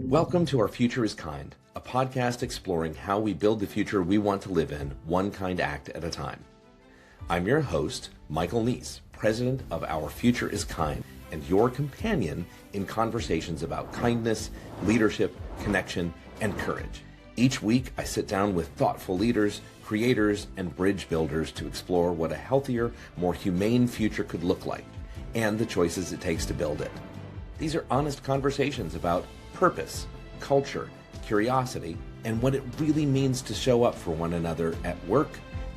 Welcome to Our Future is Kind, a podcast exploring how we build the future we want to live in, one kind act at a time. I'm your host, Michael Neese, president of Our Future is Kind, and your companion in conversations about kindness, leadership, connection, and courage. Each week, I sit down with thoughtful leaders, creators, and bridge builders to explore what a healthier, more humane future could look like, and the choices it takes to build it. These are honest conversations about purpose, culture, curiosity, and what it really means to show up for one another at work,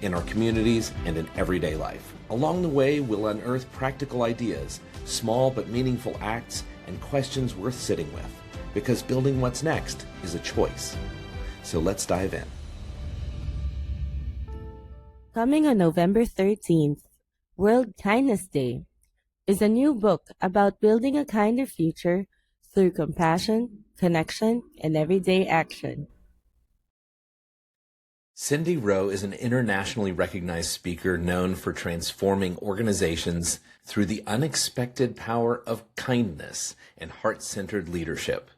in our communities, and in everyday life. Along the way, we'll unearth practical ideas, small but meaningful acts, and questions worth sitting with, because building what's next is a choice. So let's dive in. Coming on November 13th, World Kindness Day, is a new book about building a kinder future through compassion, connection, and everyday action. Cindy Rowe is an internationally recognized speaker known for transforming organizations through the unexpected power of kindness and heart-centered leadership.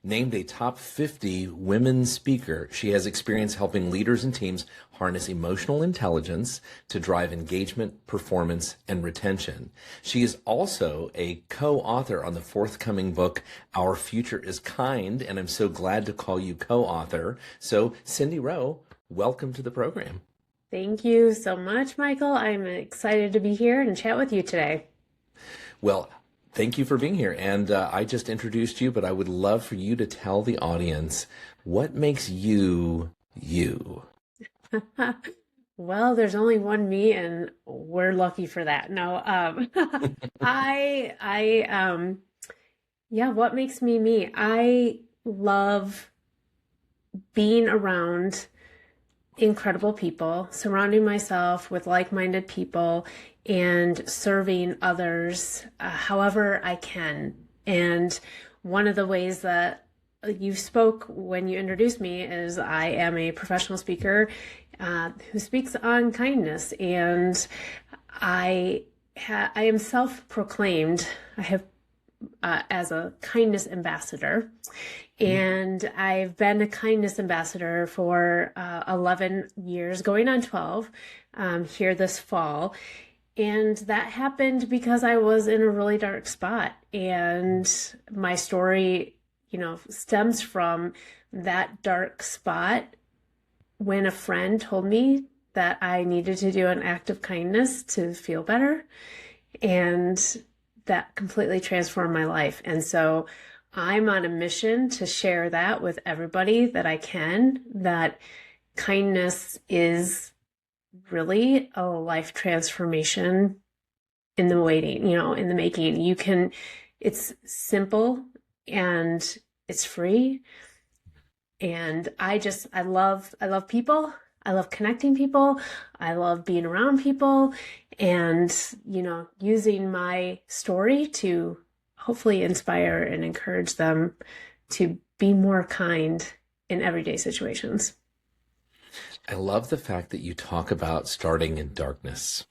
Named a top 50 women speaker, she has experience helping leaders and teams harness emotional intelligence to drive engagement, performance, and retention. She is also a co-author on the forthcoming book, Our Future is Kind, and I'm so glad to call you co-author. So, Cindy Rowe, welcome to the program. Thank you so much, Michael. I'm excited to be here and chat with you today. Well, thank you for being here. And I just introduced you, but I would love for you to tell the audience what makes you, you. Well, there's only one me, and we're lucky for that. No, what makes me me? I love being around incredible people, surrounding myself with like-minded people, and serving others however I can. And one of the ways that you spoke when you introduced me is I am a professional speaker who speaks on kindness, and I am self-proclaimed. I have as a kindness ambassador, and I've been a kindness ambassador for 11 years, going on 12 here this fall. And that happened because I was in a really dark spot. And my story, stems from that dark spot when a friend told me that I needed to do an act of kindness to feel better. And that completely transformed my life. And so I'm on a mission to share that with everybody that I can, that kindness is really a life transformation in the waiting, in the making. It's simple and it's free. And I love people. I love connecting people. I love being around people and, using my story to hopefully inspire and encourage them to be more kind in everyday situations. I love the fact that you talk about starting in darkness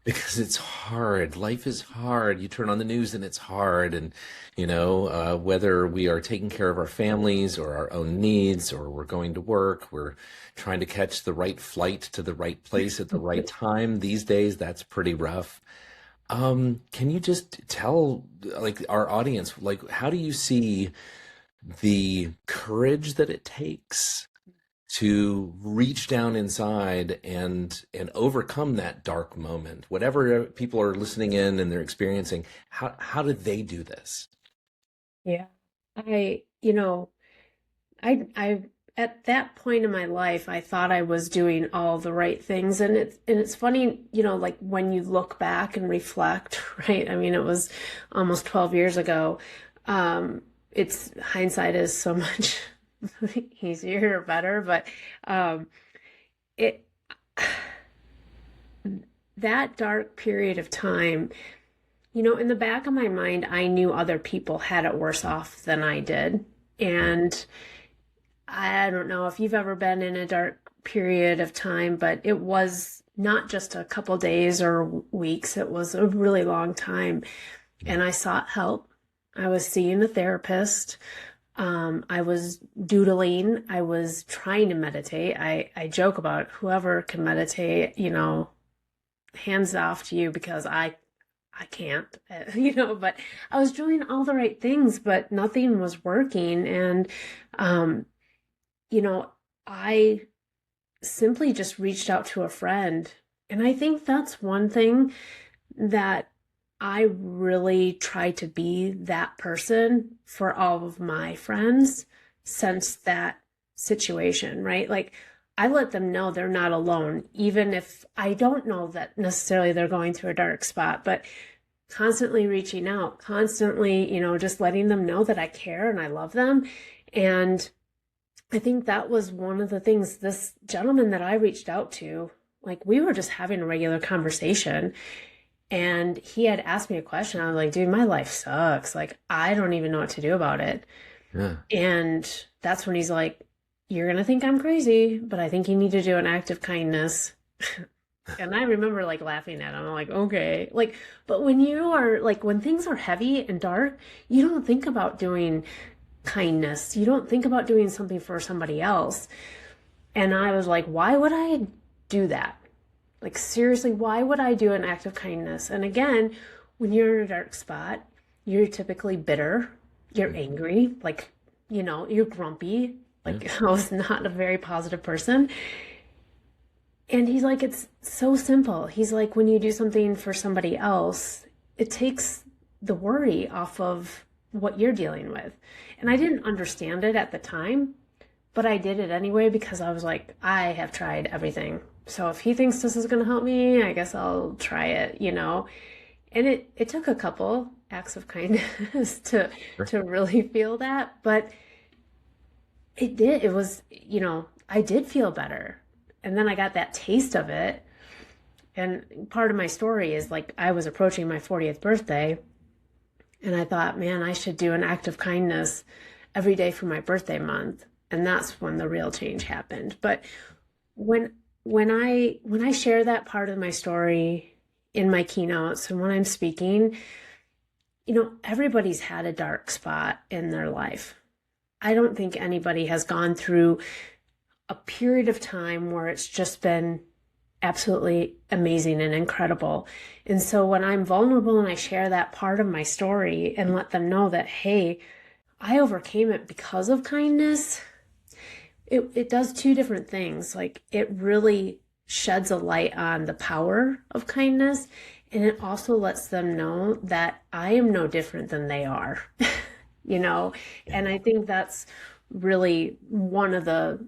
because it's hard. Life is hard. You turn on the news and it's hard. And, whether we are taking care of our families or our own needs, or we're going to work, we're trying to catch the right flight to the right place at the right time. These days, that's pretty rough. Can you just tell our audience, how do you see the courage that it takes to reach down inside and overcome that dark moment? Whatever people are listening in and they're experiencing, how did they do this? Yeah, I at that point in my life, I thought I was doing all the right things. And it's funny, when you look back and reflect, right? I mean, it was almost 12 years ago. Hindsight is so much easier or better, but that dark period of time, in the back of my mind, I knew other people had it worse off than I did. And I don't know if you've ever been in a dark period of time, but it was not just a couple days or weeks. It was a really long time. And I sought help. I was seeing a therapist. I was doodling. I was trying to meditate. I joke about whoever can meditate, hands off to you because I can't, but I was doing all the right things, but nothing was working. And, I simply just reached out to a friend. And I think that's one thing that I really try to be that person for all of my friends since that situation, right? Like I let them know they're not alone, even if I don't know that necessarily they're going through a dark spot, but constantly reaching out, constantly, just letting them know that I care and I love them. And I think that was one of the things this gentleman that I reached out to, like we were just having a regular conversation and he had asked me a question. I was like, dude, my life sucks. Like, I don't even know what to do about it. Yeah. And that's when he's like, you're going to think I'm crazy, but I think you need to do an act of kindness. And I remember like laughing at him. I'm like, okay. Like, but when you are like, when things are heavy and dark, you don't think about doing kindness. You don't think about doing something for somebody else. And I was like, why would I do that? Like, seriously, why would I do an act of kindness? And again, when you're in a dark spot, you're typically bitter, you're angry, like, you're grumpy. Like, I was not a very positive person. And he's like, it's so simple. He's like, when you do something for somebody else, it takes the worry off of what you're dealing with. And I didn't understand it at the time, but I did it anyway because I was like, I have tried everything. So if he thinks this is going to help me, I guess I'll try it, And it took a couple acts of kindness to really feel that, but it did. It was, I did feel better. And then I got that taste of it. And part of my story is like I was approaching my 40th birthday and I thought, man, I should do an act of kindness every day for my birthday month. And that's when the real change happened. But when I share that part of my story in my keynotes and when I'm speaking, everybody's had a dark spot in their life. I don't think anybody has gone through a period of time where it's just been absolutely amazing and incredible. And so when I'm vulnerable and I share that part of my story and let them know that, hey, I overcame it because of kindness, it does two different things. Like it really sheds a light on the power of kindness. And it also lets them know that I am no different than they are, And I think that's really one of the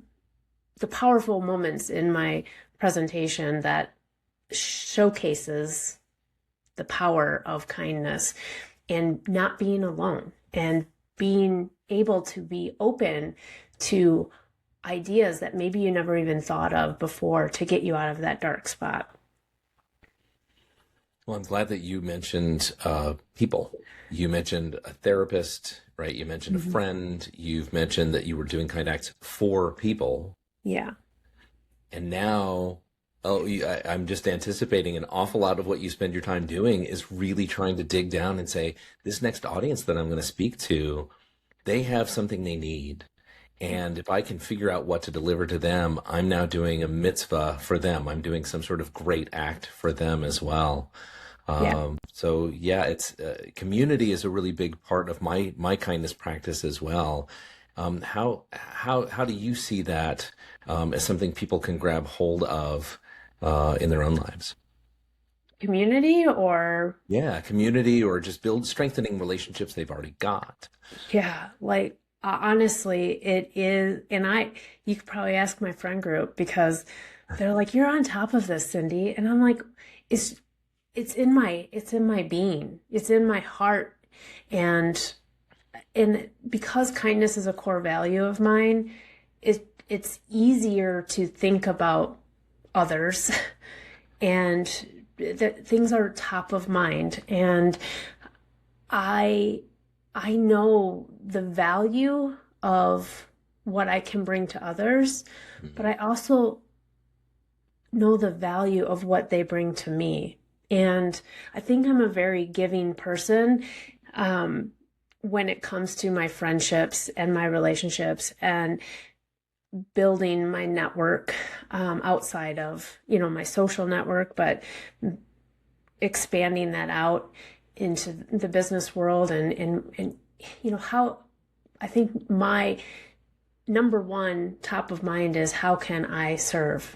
powerful moments in my presentation that showcases the power of kindness and not being alone and being able to be open to ideas that maybe you never even thought of before to get you out of that dark spot. Well, I'm glad that you mentioned people. You mentioned a therapist, right? You mentioned a friend. You've mentioned that you were doing kind acts for people. Yeah. And now, I'm just anticipating an awful lot of what you spend your time doing is really trying to dig down and say, this next audience that I'm going to speak to, they have something they need. And if I can figure out what to deliver to them, I'm now doing a mitzvah for them. I'm doing some sort of great act for them as well. So yeah, it's community is a really big part of my kindness practice as well. How do you see that as something people can grab hold of in their own lives? Community or? Yeah, community or just strengthening relationships they've already got. Yeah, like honestly, it is. And you could probably ask my friend group because they're like, you're on top of this, Cindy. And I'm like, it's in my being. It's in my heart. And because kindness is a core value of mine, it's easier to think about others and that things are top of mind. And I know the value of what I can bring to others, but I also know the value of what they bring to me. And I think I'm a very giving person. when it comes to my friendships and my relationships and building my network outside of, my social network, but expanding that out into the business world and how I think my number one top of mind is how can I serve?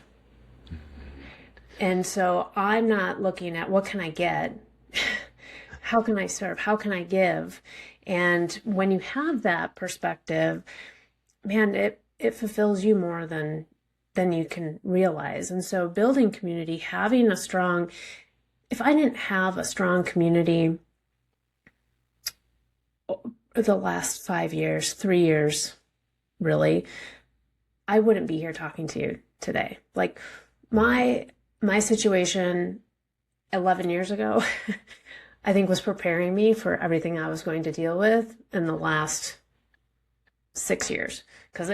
And so I'm not looking at what can I get? How can I serve? How can I give? And when you have that perspective, man, it fulfills you more than you can realize. And so building community, having if I didn't have a strong community the last 5 years, 3 years, really, I wouldn't be here talking to you today. Like my situation 11 years ago, I think was preparing me for everything I was going to deal with in the last 6 years. Because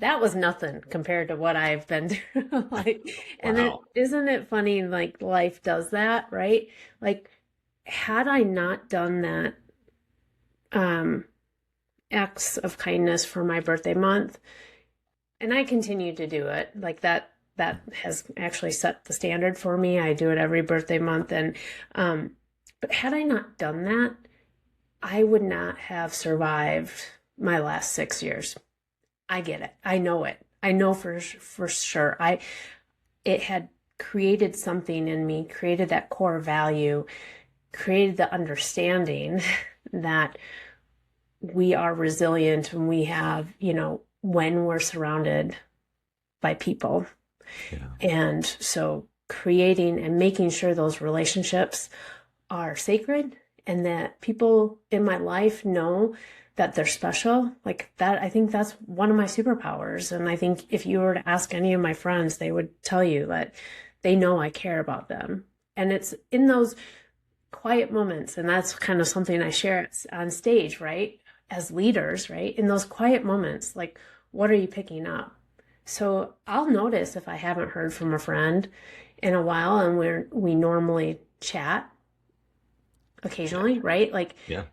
that was nothing compared to what I've been through. And then isn't it funny, like life does that, right? Like, had I not done that acts of kindness for my birthday month, and I continue to do it, like that has actually set the standard for me. I do it every birthday month. And but had I not done that, I would not have survived my last 6 years. I get it. I know it. I know for sure. It had created something in me, created that core value, created the understanding that we are resilient and we have, when we're surrounded by people. Yeah. And so creating and making sure those relationships are sacred and that people in my life know that they're special, like that. I think that's one of my superpowers. And I think if you were to ask any of my friends, they would tell you that they know I care about them. And it's in those quiet moments. And that's kind of something I share on stage, right? As leaders, right? In those quiet moments, like, what are you picking up? So I'll notice if I haven't heard from a friend in a while, and we normally chat occasionally, right? Like, yeah.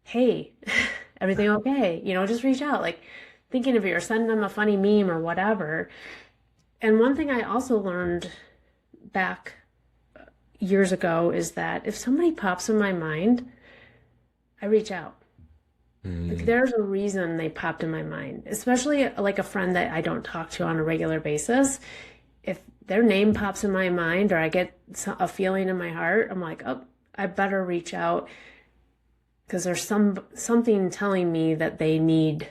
Hey, everything okay? Just reach out, like thinking of you or send them a funny meme or whatever. And one thing I also learned back years ago is that if somebody pops in my mind, I reach out. Like, there's a reason they popped in my mind, especially like a friend that I don't talk to on a regular basis. If their name pops in my mind or I get a feeling in my heart, I'm like, oh, I better reach out because there's something telling me that they need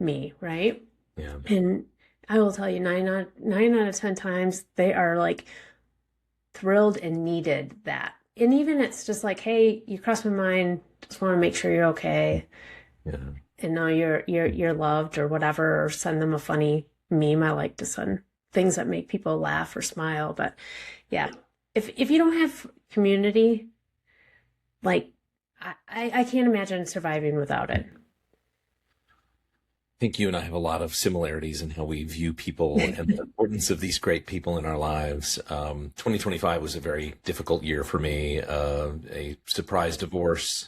me, right? Yeah. And I will tell you, 9 out of 10 times they are like thrilled and needed that. And even it's just like, hey, you crossed my mind, just want to make sure you're okay. Yeah. And know you're loved or whatever, or send them a funny meme. I like to send things that make people laugh or smile. But yeah, if you don't have community, like I can't imagine surviving without it. I think you and I have a lot of similarities in how we view people and the importance of these great people in our lives. 2025 was a very difficult year for me. A surprise divorce,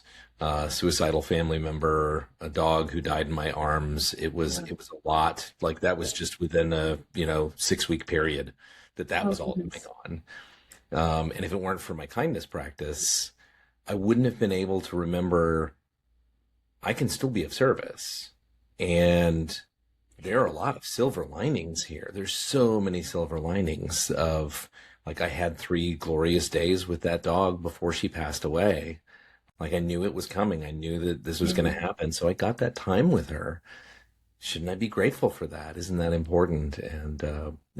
suicidal family member, a dog who died in my arms. It was a lot. Like, that was just within a 6-week period that was all going on. And if it weren't for my kindness practice, I wouldn't have been able to remember I can still be of service. And there are a lot of silver linings here. There's so many silver linings of, like, I had 3 glorious days with that dog before she passed away. Like, I knew it was coming. I knew that this was going to happen. So I got that time with her. Shouldn't I be grateful for that? Isn't that important? And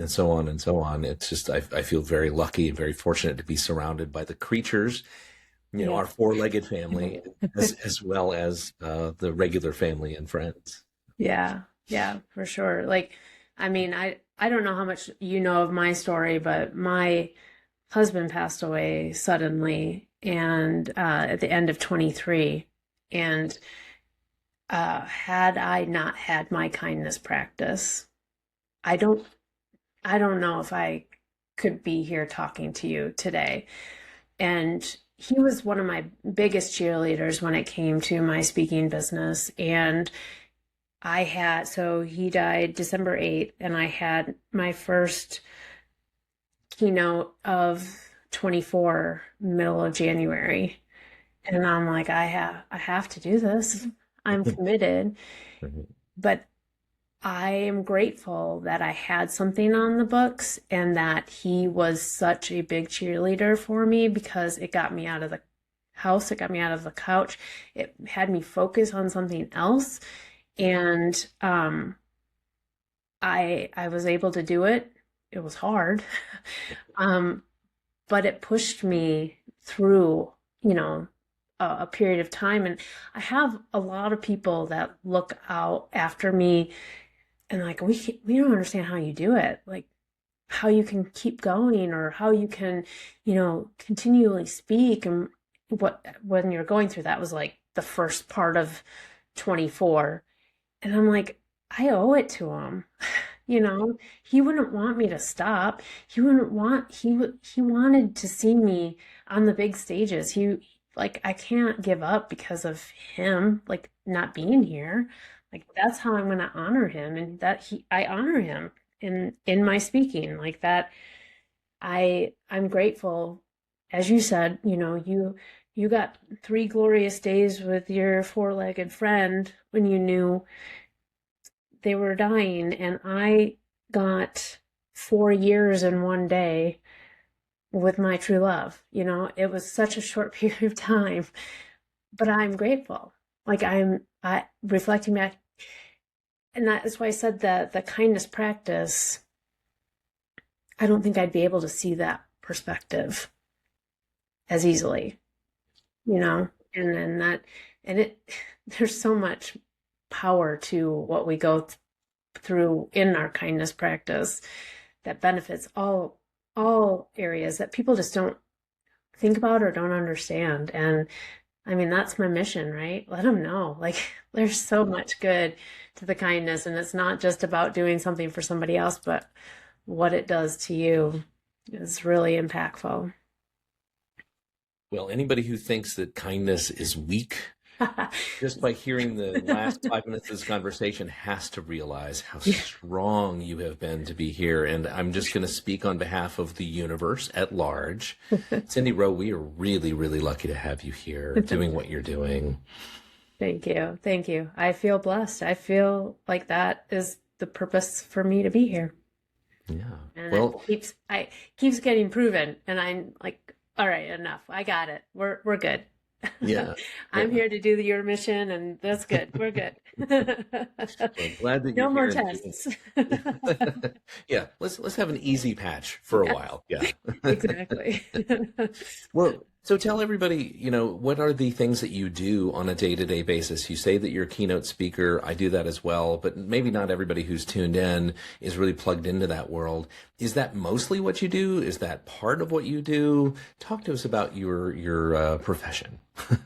so on and so on. It's just, I feel very lucky and very fortunate to be surrounded by the creatures, our 4-legged family, as well as the regular family and friends. Yeah, for sure. Like, I mean, I don't know how much you know of my story, but my husband passed away suddenly and at the end of 23. And had I not had my kindness practice, I don't know if I could be here talking to you today. And he was one of my biggest cheerleaders when it came to my speaking business. And so he died December 8th, and I had my first keynote of 24 middle of January. And I'm like, I have to do this. I'm committed. But I am grateful that I had something on the books and that he was such a big cheerleader for me, because it got me out of the house. It got me out of the couch. It had me focus on something else. And I was able to do it. It was hard. But it pushed me through, a period of time. And I have a lot of people that look out after me and like, we don't understand how you do it, like how you can keep going, or how you can, continually speak. And when you're going through that was like the first part of 24. And I'm like, I owe it to him. He wouldn't want me to stop. He wanted to see me on the big stages. I can't give up because of him, like not being here. Like that's how I'm going to honor him, and I honor him in my speaking like that. I'm grateful, as you said, you got 3 glorious days with your 4-legged friend when you knew they were dying, and I got 4 years in one day with my true love. It was such a short period of time, but I'm grateful. Like I reflecting back, and that is why I said that the kindness practice, I don't think I'd be able to see that perspective as easily, and then there's so much power to what we go through in our kindness practice that benefits all areas that people just don't think about or don't understand. And I mean, that's my mission, right? Let them know, like, there's so much good to the kindness, and it's not just about doing something for somebody else, but what it does to you is really impactful. Well, anybody who thinks that kindness is weak, just by hearing the last 5 minutes of this conversation, has to realize how strong you have been to be here. And I'm just going to speak on behalf of the universe at large. Cindy Rowe, we are really, really lucky to have you here doing what you're doing. Thank you. Thank you. I feel blessed. I feel like that is the purpose for me to be here. Yeah. And it keeps getting proven. And I'm like, all right, enough. I got it. We're good. Yeah. I'm here to do your mission, and that's good. We're good. I'm glad that no more here tests. Yeah, let's have an easy patch for a while. Yeah. Exactly. Well, so tell everybody, what are the things that you do on a day-to-day basis? You say that you're a keynote speaker. I do that as well, but maybe not everybody who's tuned in is really plugged into that world. Is that mostly what you do? Is that part of what you do? Talk to us about your profession.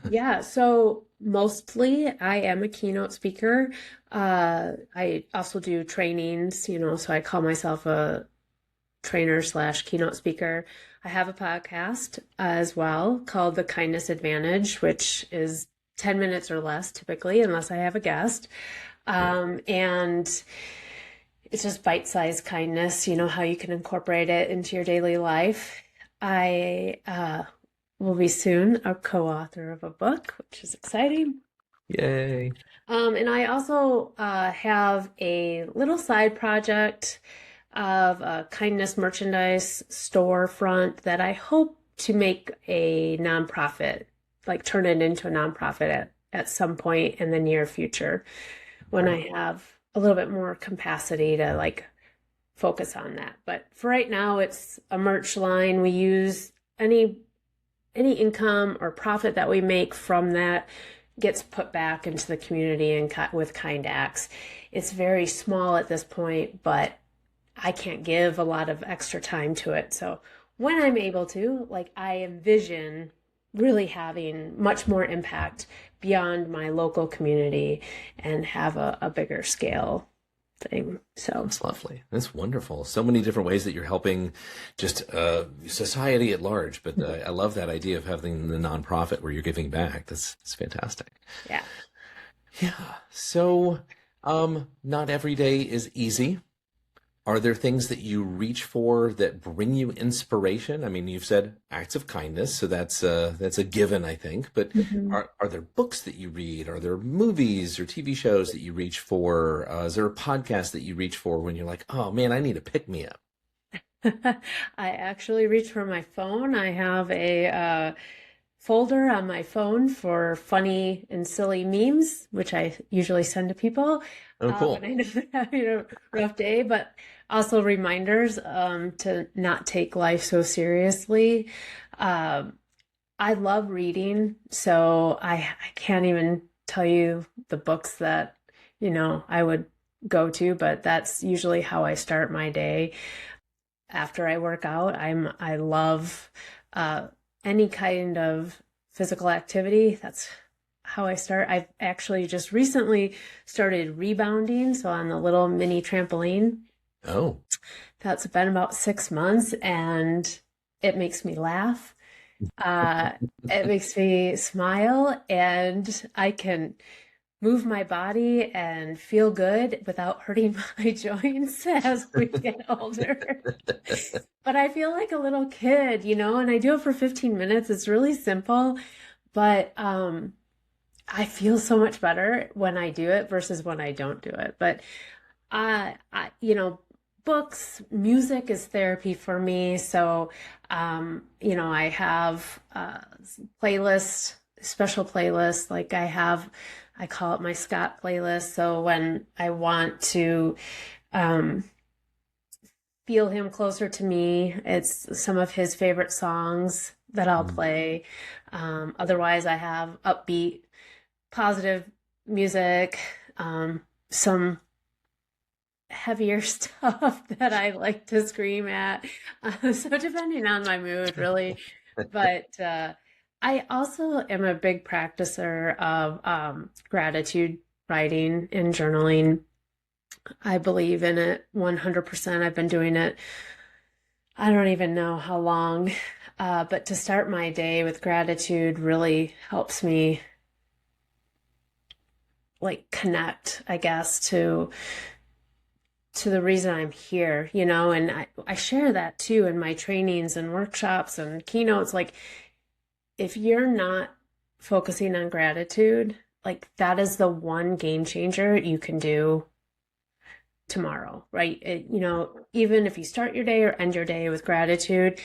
Yeah, so mostly I am a keynote speaker. I also do trainings, so I call myself a trainer/keynote speaker. I have a podcast as well called The Kindness Advantage, which is 10 minutes or less typically, unless I have a guest. And it's just bite-sized kindness, how you can incorporate it into your daily life. I will be soon a co-author of a book, which is exciting. Yay. And I also have a little side project of a kindness merchandise storefront that I hope to make a nonprofit, like turn it into a nonprofit at some point in the near future when I have a little bit more capacity to like focus on that. But for right now, it's a merch line. We use any income or profit that we make from that gets put back into the community and with Kind Acts. It's very small at this point, but I can't give a lot of extra time to it. So when I'm able to, I envision really having much more impact beyond my local community and have a bigger scale thing. So that's lovely. That's wonderful. So many different ways that you're helping just society at large. But I love that idea of having the nonprofit where you're giving back. That's fantastic. yeah. Yeah. So, not every day is easy. Are there things that you reach for that bring you inspiration? I mean, you've said acts of kindness, so that's a given, I think. But Mhm. are there books that you read? Are there movies or TV shows that you reach for? Is there a podcast that you reach for when you're like, oh man, I need a pick me up? I actually reach for my phone. I have a folder on my phone for funny and silly memes, which I usually send to people Oh, cool. when I know they're having a rough day, but also reminders to not take life so seriously. Um, I love reading, so I can't even tell you the books that, I would go to, but that's usually how I start my day. After I work out, I love any kind of physical activity. That's how I start. I've actually just recently started rebounding, so on the little mini trampoline. Oh, That's been about 6 months, and it makes me laugh. Uh, it makes me smile, and I can move my body and feel good without hurting my joints as we get older. But I feel like a little kid, and I do it for 15 minutes. It's really simple, but I feel so much better when I do it versus when I don't do it. But books, music is therapy for me. So, I have special playlists. Like I call it my Scott playlist. So when I want to feel him closer to me, it's some of his favorite songs that I'll play. Otherwise, I have upbeat, positive music, some heavier stuff that I like to scream at. So depending on my mood, really. But I also am a big practicer of gratitude writing and journaling. I believe in it 100%. I've been doing it, I don't even know how long, but to start my day with gratitude really helps me connect, I guess, to the reason I'm here, and I share that too in my trainings and workshops and keynotes. Like, if you're not focusing on gratitude, that is the one game changer you can do tomorrow, right? Even if you start your day or end your day with gratitude,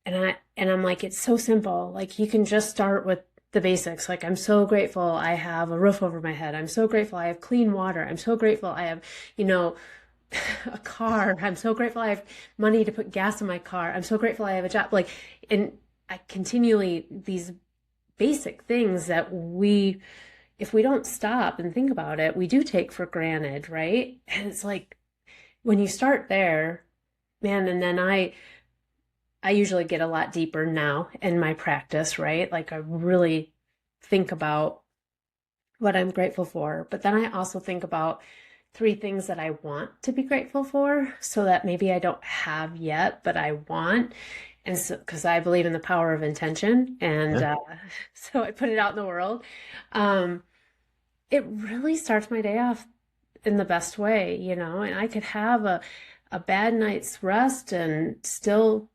and I'm like, it's so simple. Like, you can just start with the basics. Like, I'm so grateful I have a roof over my head. I'm so grateful I have clean water. I'm so grateful I have, a car. I'm so grateful I have money to put gas in my car. I'm so grateful I have a job. And I continually, these basic things that if we don't stop and think about it, we do take for granted, right? And it's like, when you start there, man, and then I usually get a lot deeper now in my practice, right? Like, I really think about what I'm grateful for, but then I also think about 3 things that I want to be grateful for, so that maybe I don't have yet, but I want. And so, because I believe in the power of intention, and so I put it out in the world. It really starts my day off in the best way, and I could have a bad night's rest and still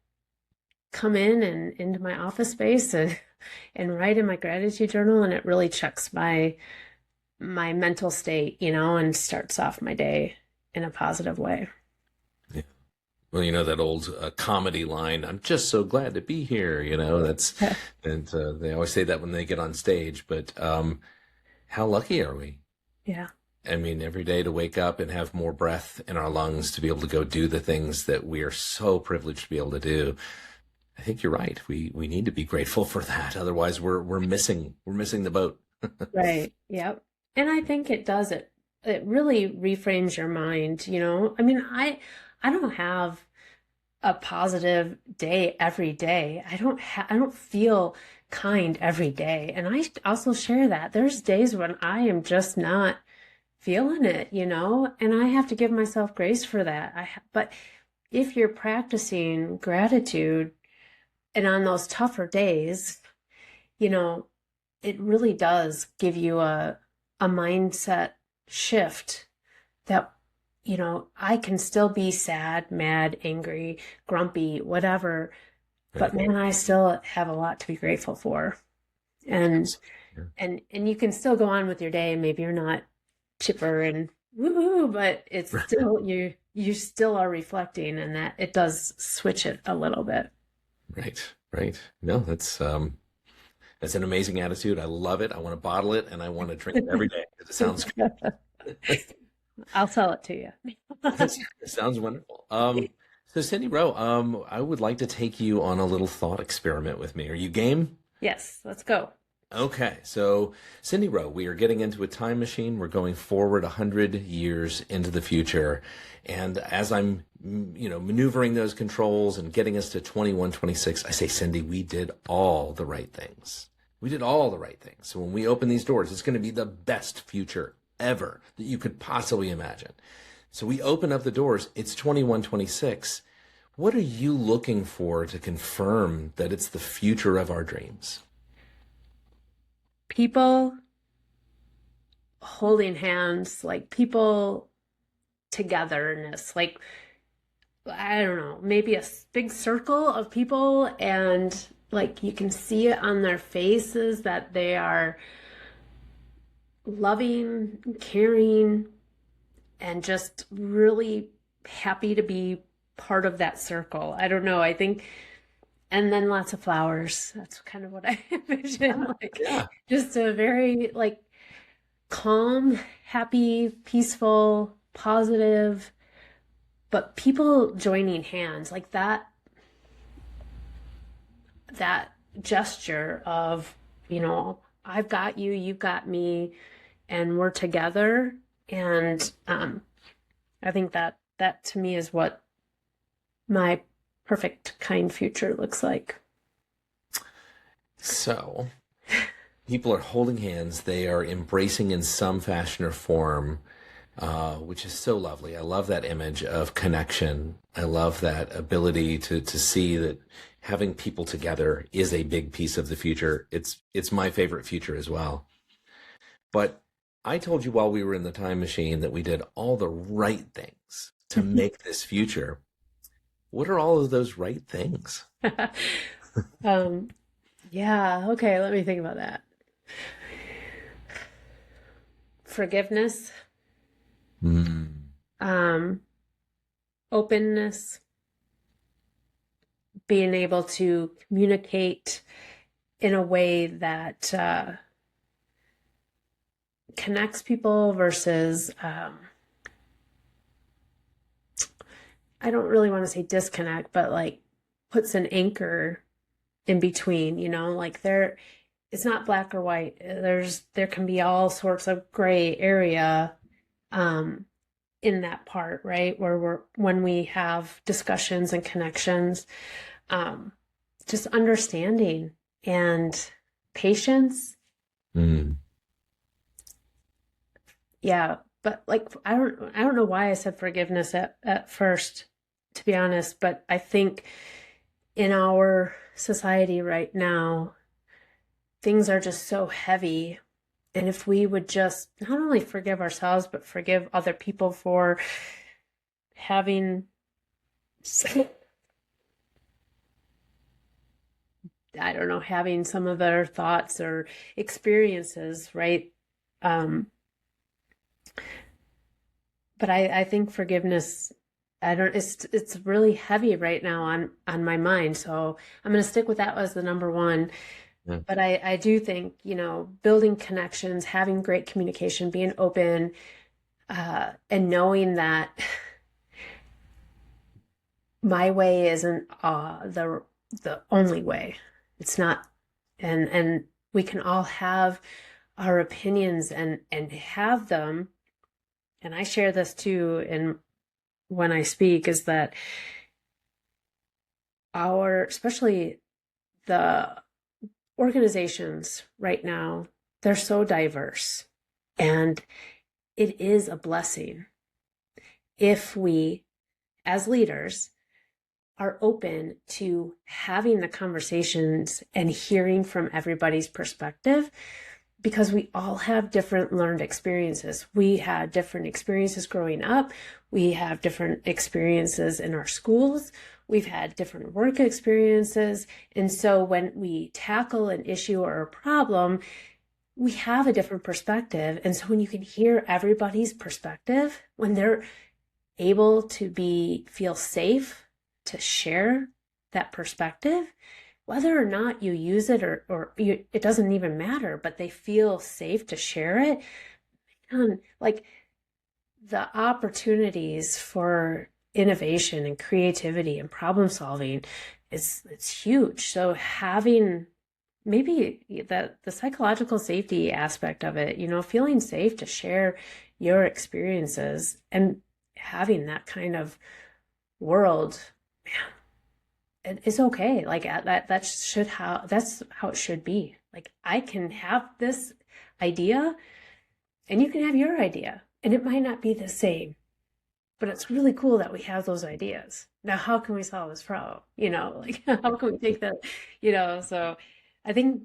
come in and into my office space and write in my gratitude journal, and it really checks my mental state, and starts off my day in a positive way. Yeah. Well, that old comedy line, I'm just so glad to be here, that's, and they always say that when they get on stage, but how lucky are we? Yeah. I mean, every day to wake up and have more breath in our lungs to be able to go do the things that we are so privileged to be able to do. I think you're right. We need to be grateful for that. Otherwise, we're missing the boat. Right. Yep. And I think it does it. It really reframes your mind. I mean, I don't have a positive day every day. I don't feel kind every day. And I also share that there's days when I am just not feeling it, and I have to give myself grace for that. But if you're practicing gratitude and on those tougher days, it really does give you a mindset shift that, I can still be sad, mad, angry, grumpy, whatever, but man, I still have a lot to be grateful for. And you can still go on with your day, and maybe you're not chipper and woohoo, but it's still you still are reflecting, and that it does switch it a little bit. Right. No, that's an amazing attitude. I love it. I want to bottle it, and I want to drink it every day. It sounds good. I'll sell it to you. It sounds wonderful. So Cindy Rowe, I would like to take you on a little thought experiment with me. Are you game? Yes, let's go. Okay, so Cindy Rowe, we are getting into a time machine. We're going forward 100 years into the future. And as I'm, maneuvering those controls and getting us to 2126, I say, Cindy, we did all the right things. We did all the right things. So when we open these doors, it's going to be the best future ever that you could possibly imagine. So we open up the doors. It's 2126. What are you looking for to confirm that it's the future of our dreams? People holding hands, like people togetherness, like, I don't know, maybe a big circle of people, and like you can see it on their faces that they are loving, caring, and just really happy to be part of that circle. I don't know. I think, and then lots of flowers. That's kind of what I envision. Just a very calm, happy, peaceful, positive, but people joining hands, like that gesture of, I've got you, you've got me, and we're together. And I think that to me is what my perfect, kind future looks like. So people are holding hands. They are embracing in some fashion or form, which is so lovely. I love that image of connection. I love that ability to see that having people together is a big piece of the future. It's my favorite future as well. But I told you while we were in the time machine that we did all the right things to make this future. What are all of those right things? Yeah, okay, let me think about that. Forgiveness. Openness. Being able to communicate in a way that connects people versus I don't really want to say disconnect, but puts an anchor in between, it's not black or white. There can be all sorts of gray area in that part, right? When we have discussions and connections, just understanding and patience. Yeah. But I don't know why I said forgiveness at first, to be honest, but I think in our society right now, things are just so heavy. And if we would just not only forgive ourselves, but forgive other people for having, I don't know, having some of their thoughts or experiences, right? But I think forgiveness, it's really heavy right now on my mind. So I'm going to stick with that as the number one. Yeah. But I do think, building connections, having great communication, being open, and knowing that my way isn't the only way. It's not, and we can all have our opinions and have them. And I share this too, and when I speak, is that especially the organizations right now, they're so diverse. And it is a blessing if we, as leaders, are open to having the conversations and hearing from everybody's perspective, because we all have different learned experiences. We had different experiences growing up. We have different experiences in our schools. We've had different work experiences. And so when we tackle an issue or a problem, we have a different perspective. And so when you can hear everybody's perspective, when they're able to feel safe to share that perspective, whether or not you use it it doesn't even matter, but they feel safe to share it. And like the opportunities for innovation and creativity and problem solving it's huge. So having maybe the psychological safety aspect of it, feeling safe to share your experiences and having that kind of world, man, it's okay. Like that's how it should be. Like I can have this idea and you can have your idea and it might not be the same, but it's really cool that we have those ideas. Now, how can we solve this problem? Like how can we take that, so I think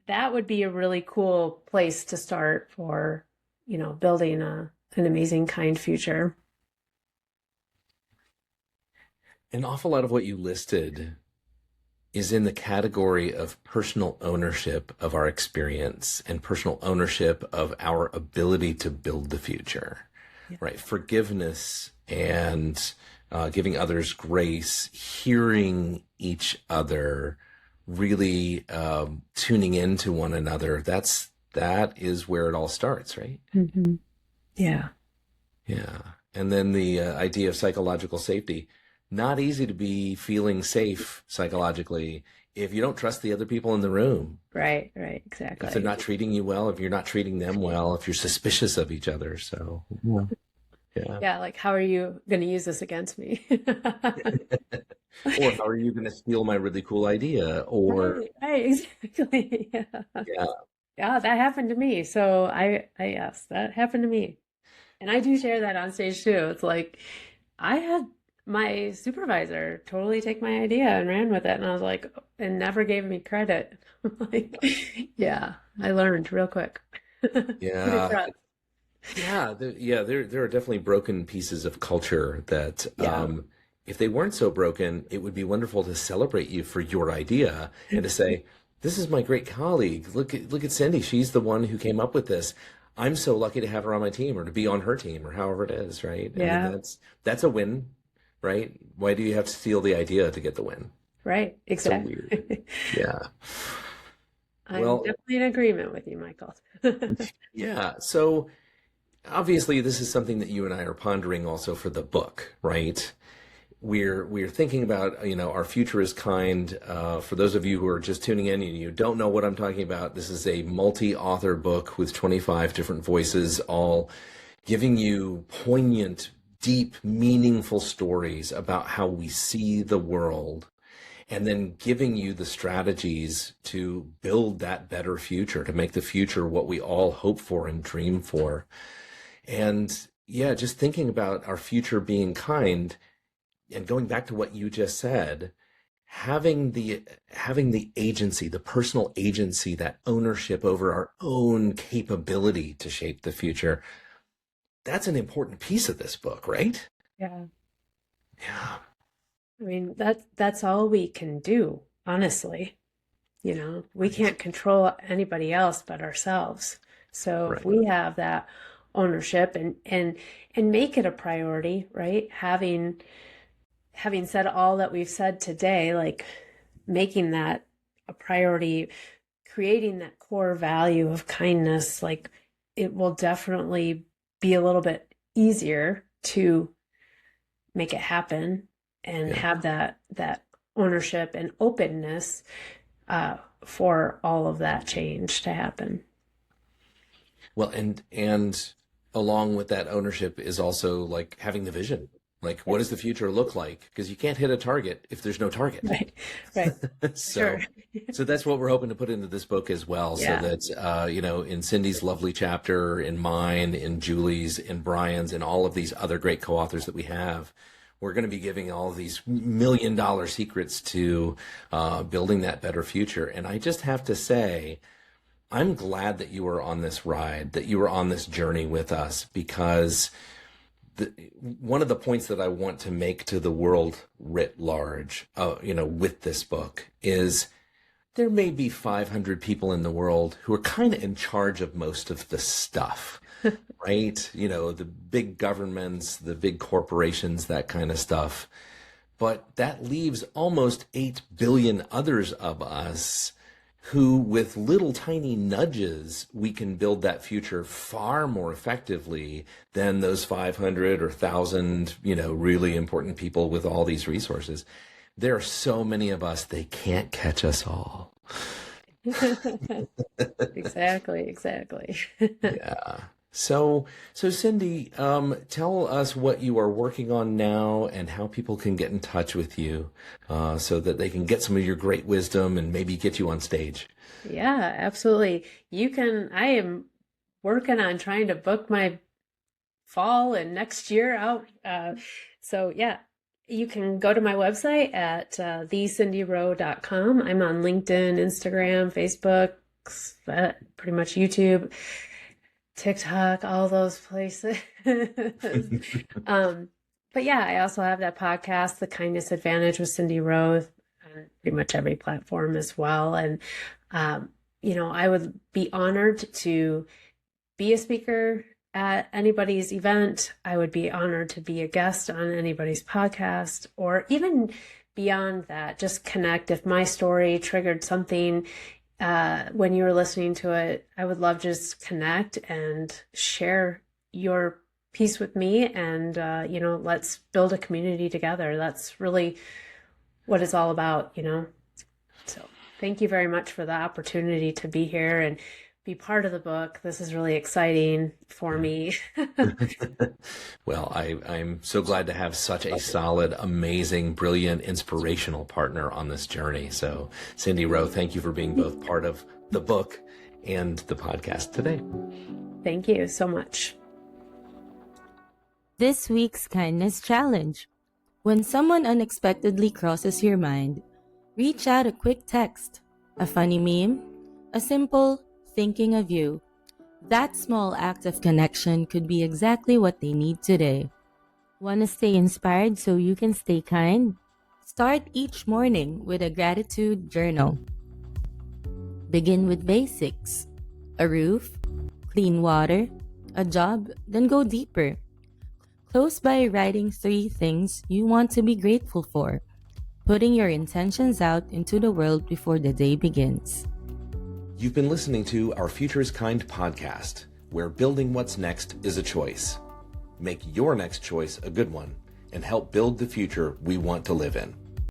that would be a really cool place to start for, building an amazing, kind future. An awful lot of what you listed is in the category of personal ownership of our experience and personal ownership of our ability to build the future, right? Forgiveness and giving others grace, hearing each other, really tuning into one another. That is where it all starts, right? Mm-hmm. Yeah. Yeah. And then the idea of psychological safety. Not easy to be feeling safe psychologically if you don't trust the other people in the room. Right, exactly. If they're not treating you well, if you're not treating them well, if you're suspicious of each other. So, yeah. Like, how are you going to use this against me? Or how are you going to steal my really cool idea? Or right, exactly. Yeah, that happened to me. So yes, that happened to me. And I do share that on stage too. It's like, I had my supervisor totally take my idea and ran with it. And I was like, and never gave me credit. Like, yeah, I learned real quick. Yeah. There are definitely broken pieces of culture that, if they weren't so broken, it would be wonderful to celebrate you for your idea and to say, this is my great colleague. Look at Cindy. She's the one who came up with this. I'm so lucky to have her on my team or to be on her team or however it is, right? Yeah. I mean, that's a win, right? Why do you have to steal the idea to get the win? Right, exactly. So weird. Yeah. I'm definitely in agreement with you, Michael. Yeah. So obviously this is something that you and I are pondering also for the book, right? We're thinking about, our future is kind. For those of you who are just tuning in and you don't know what I'm talking about, this is a multi-author book with 25 different voices, all giving you poignant, deep, meaningful stories about how we see the world, and then giving you the strategies to build that better future, to make the future what we all hope for and dream for. And yeah, just thinking about our future being kind. And going back to what you just said, having the agency, the personal agency, that ownership over our own capability to shape the future, that's an important piece of this book, right? Yeah. Yeah. I mean, that's all we can do, honestly. We can't control anybody else but ourselves. So if we have that ownership and make it a priority, right? Having said all that we've said today, like making that a priority, creating that core value of kindness, like it will definitely be a little bit easier to make it happen and have that ownership and openness for all of that change to happen. Well, and along with that ownership is also like having the vision, Like, what does the future look like? Because you can't hit a target if there's no target. Right. So, Sure. so that's what we're hoping to put into this book as well. Yeah. So that, in Cindy's lovely chapter, in mine, in Julie's, in Brian's, and all of these other great co-authors that we have, we're going to be giving all of these $1 million secrets to building that better future. And I just have to say, I'm glad that you were on this ride, that you were on this journey with us, because one of the points that I want to make to the world writ large, with this book is there may be 500 people in the world who are kind of in charge of most of the stuff, right? The big governments, the big corporations, that kind of stuff. But that leaves almost 8 billion others of us who, with little tiny nudges, we can build that future far more effectively than those 500 or 1,000, really important people with all these resources. There are so many of us, they can't catch us all. Exactly. Yeah. So Cindy, tell us what you are working on now and how people can get in touch with you, so that they can get some of your great wisdom and maybe get you on stage. Yeah, absolutely. I am working on trying to book my fall and next year out. So yeah, you can go to my website at thecindyrowe.com. I'm on LinkedIn, Instagram, Facebook, pretty much YouTube, TikTok, all those places. But yeah, I also have that podcast, The Kindness Advantage with Cindy Rowe, on pretty much every platform as well. And, I would be honored to be a speaker at anybody's event. I would be honored to be a guest on anybody's podcast, or even beyond that, just connect. If my story triggered something when you were listening to it, I would love to just connect and share your piece with me, and let's build a community together. That's really what it's all about. So thank you very much for the opportunity to be here and be part of the book. This is really exciting for me. Well, I'm so glad to have such a solid, amazing, brilliant, inspirational partner on this journey. So Cindy Rowe, thank you for being both part of the book and the podcast today. Thank you so much. This week's Kindness Challenge. When someone unexpectedly crosses your mind, reach out a quick text, a funny meme, a simple thinking of you. That small act of connection could be exactly what they need today. Want to stay inspired so you can stay kind? Start each morning with a gratitude journal. Begin with basics: a roof, clean water, a job, then go deeper. Close by writing 3 things you want to be grateful for, putting your intentions out into the world before the day begins. You've been listening to Our Future is Kind podcast, where building what's next is a choice. Make your next choice a good one and help build the future we want to live in.